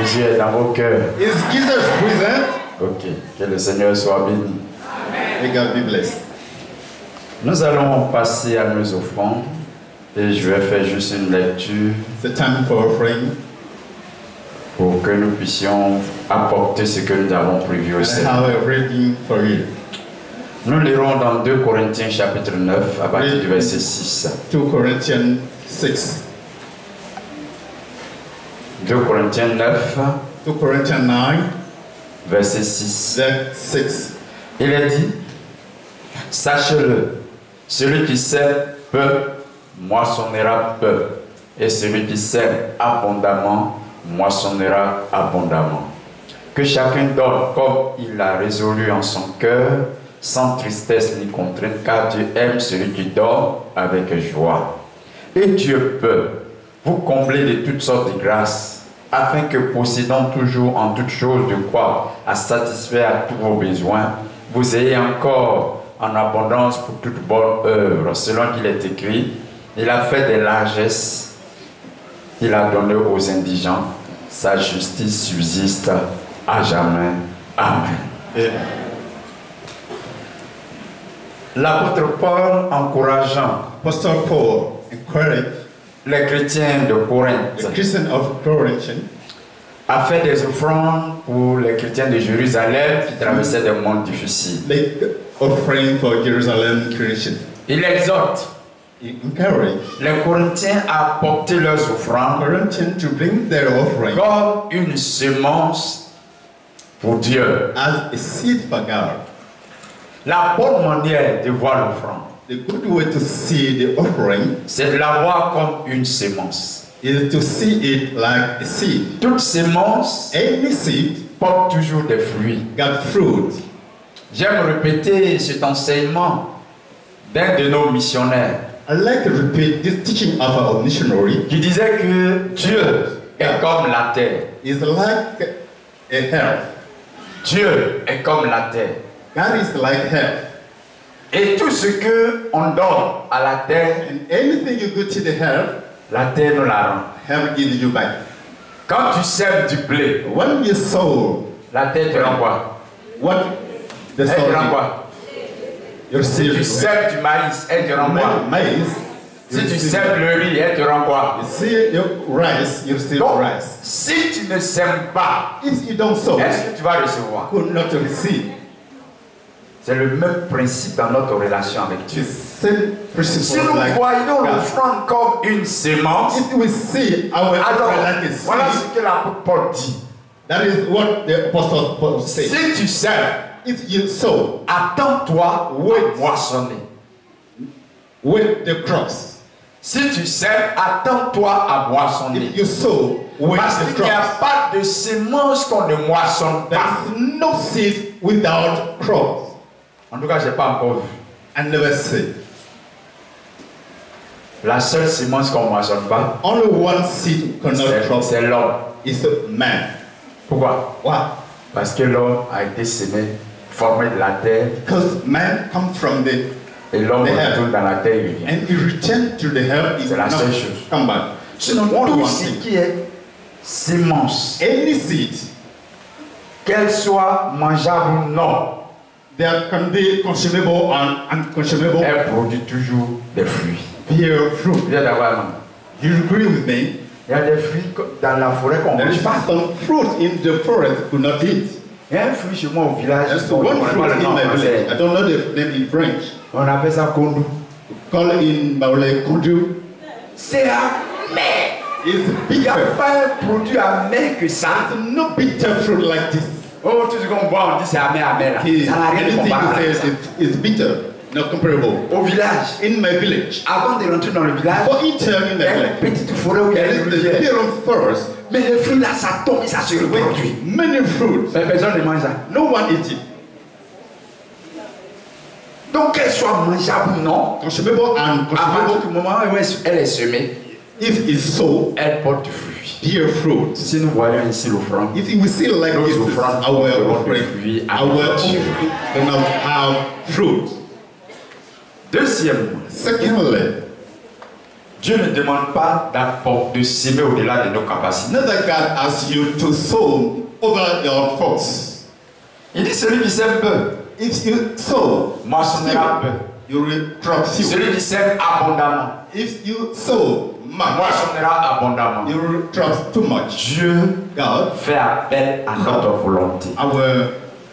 Jésus est dans vos cœurs. Is Jesus present? Ok, que le Seigneur soit béni. May God be blessed. Nous allons passer à nos offrandes et je vais faire juste une lecture It's a time for offering. pour que nous puissions apporter ce que nous avons prévu au And I Seigneur. have a reading for you. Nous lirons dans 2 Corinthiens chapitre 9 à partir du verset 6. 2 Corinthians 6. 2 Corinthiens 9, 2 Corinthians 9, verset 6. verse 6. Il est dit, sachez-le, celui qui sème peu, moissonnera peu, et celui qui sème abondamment, moissonnera abondamment. Que chacun donne comme il l'a résolu en son cœur, sans tristesse ni contrainte, car Dieu aime celui qui donne avec joie. Et Dieu peut vous combler de toutes sortes de grâces, afin que possédant toujours en toutes choses de quoi à satisfaire à tous vos besoins, vous ayez encore en abondance pour toute bonne œuvre, selon qu'il est écrit, il a fait des largesses, il a donné aux indigents, sa justice subsiste à jamais. Amen. L'apôtre Paul encourageant Apostle Paul encouraged les chrétiens de Corinthe the Christians of Corinth a fait des offrandes pour les chrétiens de Jérusalem qui traversaient des moments difficiles. make offering for Jerusalem Christians. Il exhorte He encouraged les Corinthiens à apporter leurs offrandes Corinthians to bring their offering comme une semence pour Dieu. as a seed for God. La bonne manière de voir l'offrande, The good way to see the offering c'est de la voir comme une semence. is to see it like a seed. Toute semence Any seed porte toujours des fruits. got fruit. J'aime répéter cet enseignement d'un de nos missionnaires I like to repeat this teaching of our missionary. qui disait que Dieu est comme la terre. Is like a herb. Dieu est comme la terre. God is like herb. Et tout ce que on donne à la terre, And anything you go to the herb, la terre nous la rend. herb gives you back. Quand tu sèmes du blé, When you sow, la terre te rend quoi? what the Elle te rend soil quoi? you Si tu receive sèmes du maïs, elle te rend quoi? maize. Si tu sèmes le riz, elle te rend quoi? You see your rice, you receive Donc, rice. si tu ne sèmes pas, If you don't sow, est-ce que tu vas recevoir? you could not receive. C'est le même principe dans notre relation avec Dieu. The same Si principle nous like voyons God. l'offrande comme une semence, If we see our alors offering like a voilà seed, ce que l'apôtre Paul dit. that is what the apostle Paul said. Si tu sèmes, If you sow attends-toi à moissonner. with the crops, Si tu sèmes, attends-toi à moissonner. if you sow with Parce the qu'il n'y a crops, pas de semence qu'on ne moissonne there pas. is no seed without crops. En tout cas, je n'ai pas encore vu. I never see. La seule semence qu'on ne moissonne pas, Only one seed cannot crop c'est l'homme. is man. Pourquoi? Why? Parce que l'homme a été semé, formé de la terre, Because man comes from the et l'homme The herb. retourne dans la terre et revient. and he returns to the herb. He C'est la cannot seule chose. come back. Sinon, Only tout one ce thing. qui est semence, Any seed, qu'elle soit mangeable ou non, there can be consumable and unconsumable. elle produit toujours des fruits. Bear fruit. Vous êtes d'accord avec moi? You agree with me? Il y a des fruits dans la forêt qu'on ne There mange is pas. some fruit in the forest could not eat. Il y a un fruit chez moi au village, There's on one ne fruit connaît pas le in nom my en village. I français. don't know the name in French. On appelle ça kondou. Call in Baule Kundu. C'est amer. It's Il n'y a bitter. pas un produit amer que ça. There's no bitter fruit like this. Oh, tout ce qu'on voit, on dit c'est amer, amer. Là. Ça n'a rien de Anything comparable you avec say ça. is bitter, not comparable. Au village, In my village, avant de rentrer dans le village, for each time in il y a my une village, petite forêt où il y a there une is the rivière. fear of forest Mais les fruits là, ça tombe et ça se reproduit. with many fruits. Mais personne ne mange ça. No one eats it. Donc qu'elle soit mangeable ou non, Consumable and à partir consumable. du moment où elle est semée, If it's so, elle porte du fruit. bear fruit. Si nous voyons ici l'offrande, If we see like nos this, offrandes our porteront des offering, fruits à our Dieu. offering cannot have fruit. Deuxièmement, Secondly, Dieu ne demande pas de s'aimer au-delà de nos capacités. Neither God asks you to sow over your force. Il dit celui qui sème peu, If you sow, moissonnera peu. you will crop few. Celui qui sème abondamment, If you sow much, moissonnera abondamment. you will crop too much. Dieu God, fait appel à notre volonté. our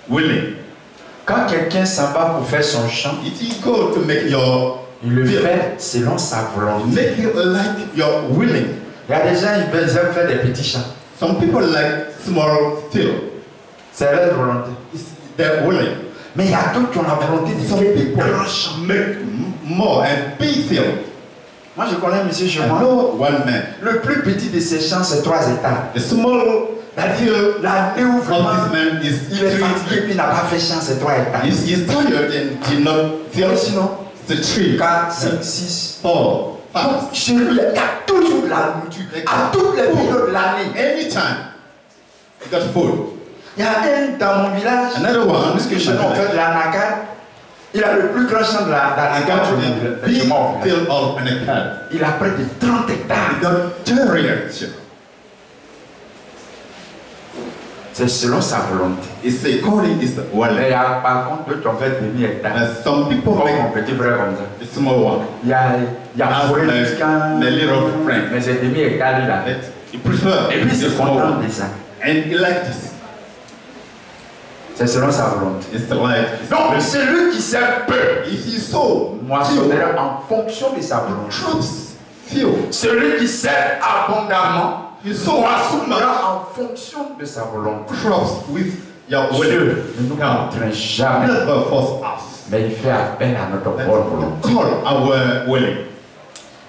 willing. Quand quelqu'un s'en va pour faire son champ, If you go to make your il le field, fait selon sa volonté. make it like your willing. Il y a des gens qui veulent faire des petits champs. Some people like small field. C'est leur volonté. It's their willing. Mais il y a d'autres qui ont la volonté de Some faire des people grands champs. make more and big field. Moi, je connais un monsieur chez I moi. know one man. Le plus petit de ses champs, c'est 3 hectares. The small field L'année où vraiment of this man is il est fatigué puis il n'a pas fait champ, c'est 3 hectares. He's tired and did not feel Sinon, the tree. 4, 5, 6. 4, 5. Chez lui, il y a toujours de la nourriture. À toutes les périodes de l'année. Anytime, you got food. Il y a un dans mon village, Another one, parce que chez nous on fait de la nacade. Il a le plus grand champ de la I nacade. got a big field of an acre. Il a près de 30 hectares. You got 30 acres. C'est selon sa volonté. It's according to the Mais willing. il y a par contre d'autres qui ont fait demi-hectares. Some people Comme mon make petit frère comme ça. the small one. Il y a As forêt my- jusqu'à. my little friend. Mais c'est demi-hectare là. But you prefer Et puis the c'est small content one. de ça. And you like this. C'est selon sa volonté. It's like Donc celui qui sème peu if you sow moissonnera en fonction de sa volonté. crops few. Celui qui sème abondamment You sow too much moissonnera en fonction de sa volonté. crops with your Dieu willing. ne nous contraint jamais, Never force us. mais il fait appel à notre But bonne volonté. call our willing.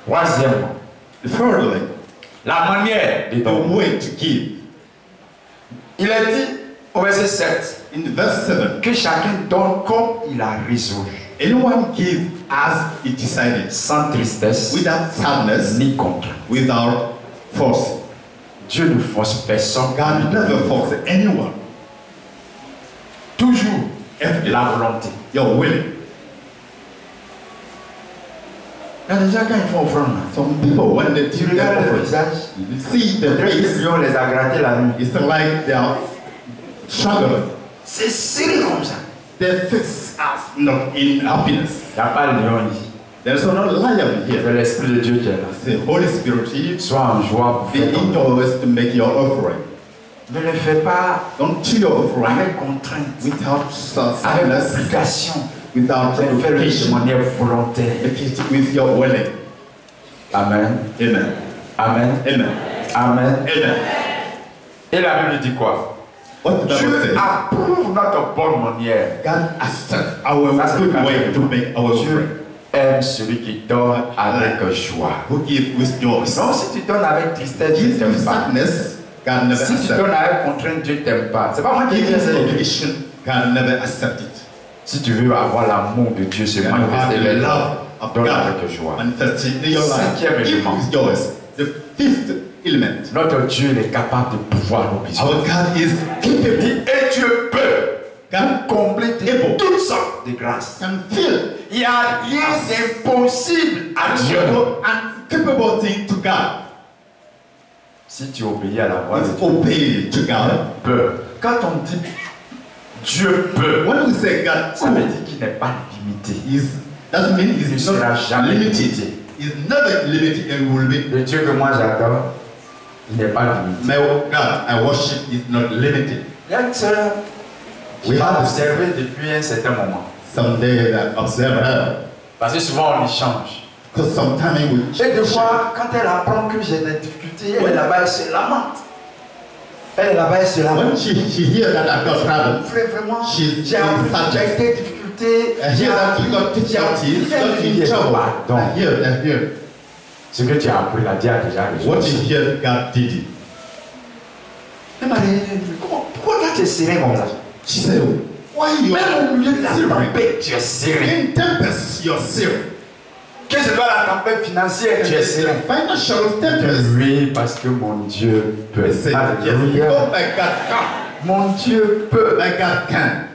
Troisièmement, Thirdly, la manière de the donner. way to give. Il est dit au verset 7 In verse 7, que chacun donne comme il a résolu, anyone give as he decided, sans tristesse without sadness, ni contrainte. without force. Dieu ne force personne. God never force anyone. Toujours If la volonté. you're willing. Il y a des gens quand ils font offrande, Some people, when they tu do their regardes le offering, visage, you see the les face, lions les a grattés la nuit. it's like they are struggling. C'est serré comme ça. Their face are not in happiness. Il n'y a pas de lion ici. There's no lion C'est here. l'Esprit de Dieu qui est là. It's the Holy Spirit here. Sois en joie pour Be faire ton in your ways to make your offering. Ne le fais pas Don't do your offering avec contrainte, without avec sadness, obligation. without Fais-le de obligation. manière volontaire. Make it with your willing. Amen. Amen. Amen. Amen. Amen. Amen. Et la Bible dit quoi? What the Bible Dieu says? approuve notre bonne manière. God accepts our Ça, c'est good le way to make our offering. Dieu aime celui qui donne avec joie. Who give with joy. Donc si tu donnes avec tristesse, Dieu Give t'aime with pas. sadness, God never Si tu accepts. donnes avec contrainte, Dieu t'aime pas. C'est pas moi qui Give dis with ça. obligation, God never accepts it. Si tu veux avoir l'amour de Dieu se And have manifester the vers love toi, of donne God avec joie. manifested in your life. Cinquième Give élément. with joy. The fifth element. Notre Dieu il est capable de pouvoir nos besoins. Our God is Il capable. dit, et Dieu peut God combler able. toutes sortes de grâces. can fill Il n'y a rien d'impossible à Dieu. and capable thing to God. Si tu obéis à la voix de It's Dieu, obey to God. peut. Quand on dit Dieu peut, When we say God ça veut could, dire qu'il n'est pas limité. doesn't mean Il ne he's sera not jamais limited. limité. He's never limited and will be. Le Dieu que moi j'adore, il n'est pas limité. My God I worship is not limited. Il y a une sœur qui We m'a have observé depuis un certain moment. someday that observe her. Parce que souvent on échange. Because sometimes we Et des fois, quand elle apprend que j'ai des difficultés, elle est là-bas, elle se lamente. Elle est là-bas, elle se lamente. when she hear that I got problem, Frère, vraiment, She's j'ai été difficulté. I hear that you got difficulties, got in trouble. Donc, I hear. ce que tu as appris là, Dieu a déjà What réussi. you hear, God did it. Elle m'a dit, pourquoi toi tu es serein comme ça? She said, why you Même au milieu de la are tempête, tu es serein. in tempest yourself? Que ce soit la tempête financière, tu es serein. Financial tempest. Oui, parce que mon Dieu peut. I said, yes, Alléluia. oh my God can. Mon Dieu peut. My God can.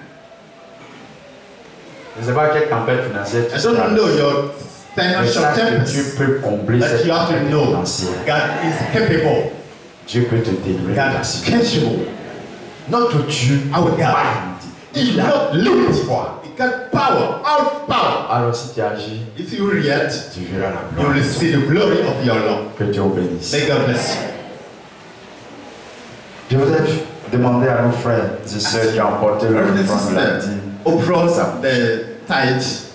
Je ne sais pas quelle tempête financière tu I don't traverses. know your financial sache que tempest, Dieu peut combler that cette you have to tempête know financière. God is capable. Dieu peut te délivrer de God la is situation. capable. Notre Dieu Our God, il a pouvoir. He got power, all power. Alors si tu agis, If you react, tu verras la you gloire. will see the glory of your Lord. Que Dieu vous bénisse. May God bless Je you. voudrais demander à nos frères et sœurs qui ont emporté leur Brothers and offrande sisters lundi. who brought the tithe